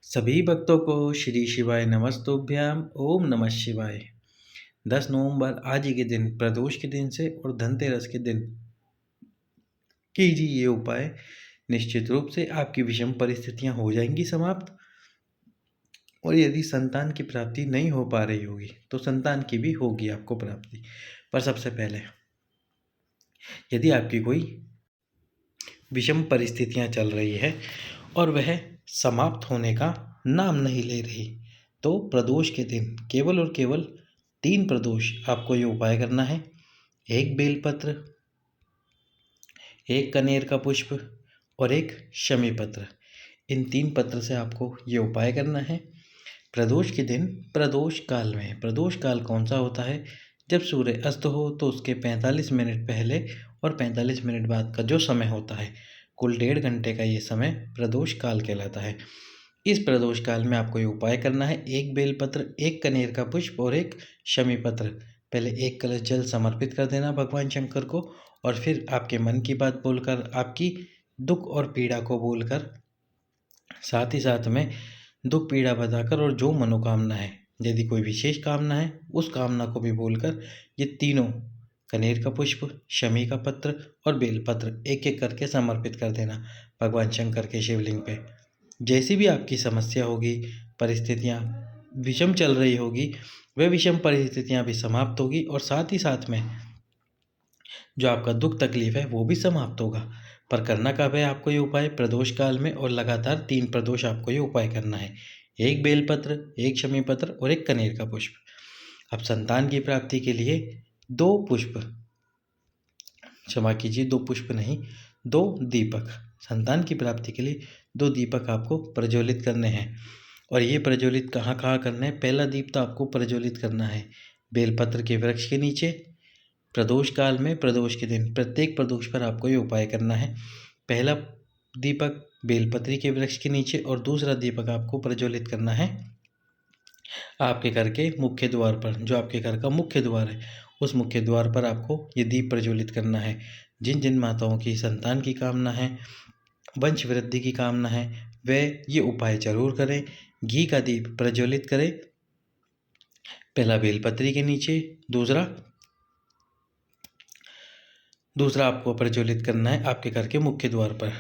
सभी भक्तों को श्री शिवाय नमस्तुभ्याम ओम नमः शिवाय। 10 नवंबर आज ही के दिन प्रदोष के दिन से और धनतेरस के दिन कीजिए ये उपाय। निश्चित रूप से आपकी विषम परिस्थितियां हो जाएंगी समाप्त। और यदि संतान की प्राप्ति नहीं हो पा रही होगी तो संतान की भी होगी आपको प्राप्ति। पर सबसे पहले यदि आपकी कोई विषम परिस्थितियां चल रही है और वह समाप्त होने का नाम नहीं ले रही, तो प्रदोष के दिन केवल और केवल 3 प्रदोष आपको ये उपाय करना है। 1 बेलपत्र, 1 कनेर का पुष्प और 1 शमी पत्र। इन 3 पत्र से आपको ये उपाय करना है प्रदोष के दिन। प्रदोष काल में, प्रदोष काल कौन सा होता है? जब सूर्य अस्त हो तो उसके 45 मिनट पहले और 45 मिनट बाद का जो समय होता है, कुल 1.5 घंटे का ये समय प्रदोष काल कहलाता है। इस प्रदोष काल में आपको ये उपाय करना है। 1 बेलपत्र, 1 कनेर का पुष्प और 1 शमी पत्र। पहले 1 कलश जल समर्पित कर देना भगवान शंकर को, और फिर आपके मन की बात बोलकर, आपकी दुख और पीड़ा को बोलकर, साथ ही साथ में दुख पीड़ा बताकर, और जो मनोकामना है, यदि कोई विशेष कामना है उस कामना को भी बोलकर, ये तीनों कनेर का पुष्प, शमी का पत्र और बेलपत्र एक एक करके समर्पित कर देना भगवान शंकर के शिवलिंग पे। जैसी भी आपकी समस्या होगी, परिस्थितियाँ विषम चल रही होगी, वह विषम परिस्थितियाँ भी समाप्त होगी, और साथ ही साथ में जो आपका दुख तकलीफ है वो भी समाप्त होगा। पर करना कब है आपको ये उपाय? प्रदोष काल में, और लगातार 3 प्रदोष आपको ये उपाय करना है। 1 बेलपत्र, 1 शमी पत्र और 1 कनेर का पुष्प। अब संतान की प्राप्ति के लिए 2 पुष्प, क्षमा कीजिए 2 पुष्प नहीं, 2 दीपक। संतान की प्राप्ति के लिए 2 दीपक आपको प्रज्वलित करने हैं। और ये प्रज्वलित कहाँ कहाँ करना है? पहला दीप तो आपको प्रज्वलित करना है बेलपत्र के वृक्ष के नीचे। प्रदोष काल में, प्रदोष के दिन, प्रत्येक प्रदोष पर आपको ये उपाय करना है। पहला दीपक बेलपत्री के वृक्ष के नीचे, और दूसरा दीपक आपको प्रज्वलित करना है आपके घर के मुख्य द्वार पर। जो आपके घर का मुख्य द्वार है, उस मुख्य द्वार पर आपको ये दीप प्रज्वलित करना है। जिन जिन माताओं की संतान की कामना है, वंश वृद्धि की कामना है, वे ये उपाय जरूर करें। घी का दीप प्रज्वलित करें, पहला बेलपत्री के नीचे, दूसरा आपको प्रज्वलित करना है आपके घर के मुख्य द्वार पर।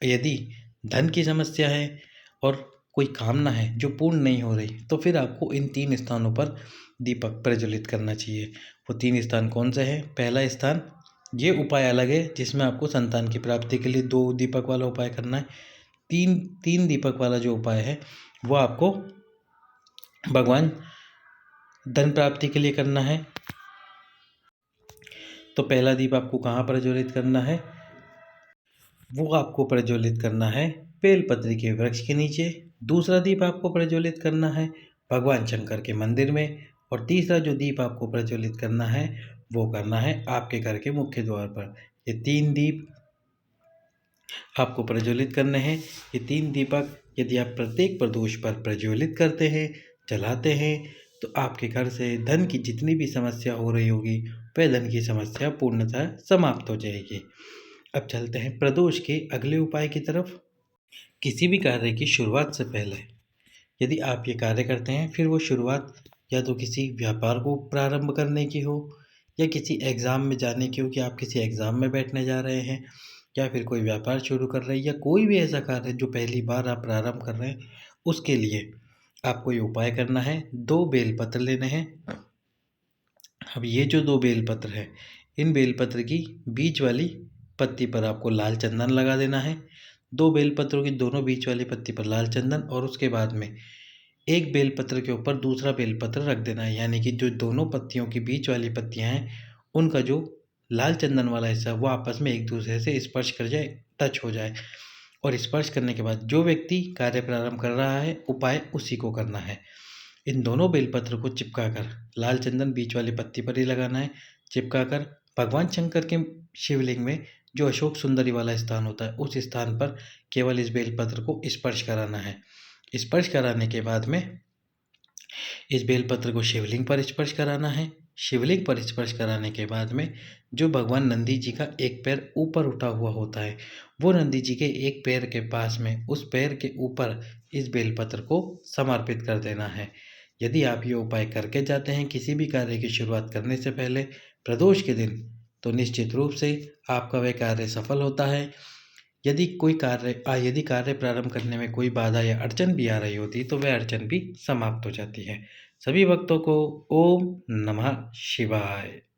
यदि धन की समस्या है और कोई कामना है जो पूर्ण नहीं हो रही, तो फिर आपको इन 3 स्थानों पर दीपक प्रज्वलित करना चाहिए। वो 3 स्थान कौन से हैं? पहला स्थान, ये उपाय अलग है जिसमें आपको संतान की प्राप्ति के लिए 2 दीपक वाला उपाय करना है। 3 दीपक वाला जो उपाय है वो आपको भगवान धन प्राप्ति के लिए करना है। तो पहला दीप आपको कहाँ प्रज्वलित करना है? वो आपको प्रज्वलित करना है बेलपत्री के वृक्ष के नीचे। दूसरा दीप आपको प्रज्वलित करना है भगवान शंकर के मंदिर में। और तीसरा जो दीप आपको प्रज्वलित करना है वो करना है आपके घर के मुख्य द्वार पर। ये 3 दीप आपको प्रज्वलित करने हैं। ये 3 दीपक यदि आप प्रत्येक प्रदोष पर प्रज्वलित करते हैं, जलाते हैं, तो आपके घर से धन की जितनी भी समस्या हो रही होगी, वह धन की समस्या पूर्णतः समाप्त हो जाएगी। अब चलते हैं प्रदोष के अगले उपाय की तरफ। किसी भी कार्य की शुरुआत से पहले यदि आप ये कार्य करते हैं, फिर वो शुरुआत या तो किसी व्यापार को प्रारंभ करने की हो, या किसी एग्ज़ाम में जाने की हो कि आप किसी एग्ज़ाम में बैठने जा रहे हैं, या फिर कोई व्यापार शुरू कर रहे हैं, या कोई भी ऐसा कार्य जो पहली बार आप प्रारंभ कर रहे हैं, उसके लिए आपको ये उपाय करना है। 2 बेलपत्र लेने हैं। अब ये जो 2 बेलपत्र हैं, इन बेलपत्र की बीच वाली पत्ती पर आपको लाल चंदन लगा देना है। 2 बेलपत्रों की दोनों बीच वाली पत्ती पर लाल चंदन, और उसके बाद में एक बेलपत्र के ऊपर दूसरा बेलपत्र रख देना है। यानी कि जो दोनों पत्तियों की बीच वाली पत्तियां हैं, उनका जो लाल चंदन वाला हिस्सा वो आपस में एक दूसरे से स्पर्श कर जाए, टच हो जाए। और स्पर्श करने के बाद जो व्यक्ति कार्य प्रारंभ कर रहा है, उपाय उसी को करना है। इन दोनों बेलपत्र को चिपका कर, लाल चंदन बीच वाली पत्ती पर ही लगाना है, चिपका कर भगवान शंकर के शिवलिंग में जो अशोक सुंदरी वाला स्थान होता है, उस स्थान पर केवल इस बेलपत्र को स्पर्श कराना है। स्पर्श कराने के बाद में इस बेलपत्र को शिवलिंग पर स्पर्श कराना है। शिवलिंग पर स्पर्श कराने के बाद में जो भगवान नंदी जी का एक पैर ऊपर उठा हुआ होता है, वो नंदी जी के एक पैर के पास में उस पैर के ऊपर इस बेलपत्र को समर्पित कर देना है। यदि आप ये उपाय करके जाते हैं किसी भी कार्य की शुरुआत करने से पहले प्रदोष के दिन, तो निश्चित रूप से आपका वह कार्य सफल होता है। यदि कार्य प्रारंभ करने में कोई बाधा या अड़चन भी आ रही होती, तो वह अड़चन भी समाप्त हो जाती है। सभी भक्तों को ओम नमः शिवाय।